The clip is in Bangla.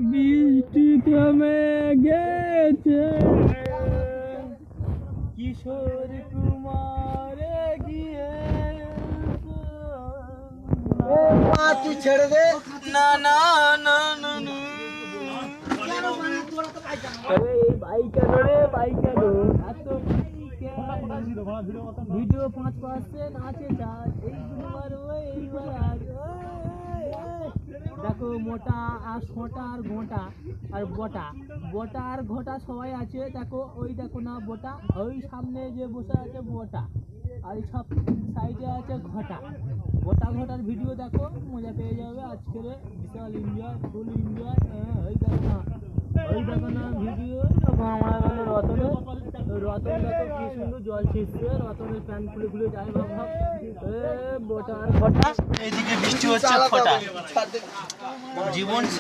বৃষ্টি থেমে গেছে, কিশোর কুমার গিয়ে তুই ছেড়ে দে। না না না না না। আরে এই বাইক কেন রে, বাইক কেন এত ভিডিও 5% আছে চার্জ, এইবার ওই এইবার আজ দেখো মোটা আর সোটা আর ঘোটা আর বটা, বটা আর ঘোটা সবাই আছে। দেখো ওই দেখো না বটা, ওই সামনে যে বসে আছে বটা, আর এই সব সাইডে আছে ঘটা। বটা ঘটার ভিডিও দেখো, মজা পেয়ে যাবে আজকের, বিশাল এনজয়, ফুল এনজয়। ওই দেখো না, ওই দেখো না ভিডিও আমার মানে রতনের, রতন দেখো কি সুন্দর জল ছিটছে, রতনের প্যান্ট খুলে খুলে যায় ভাব ভাব। বটা আর ঘটা, এইদিকে বৃষ্টি হচ্ছে ফোটা, জীবন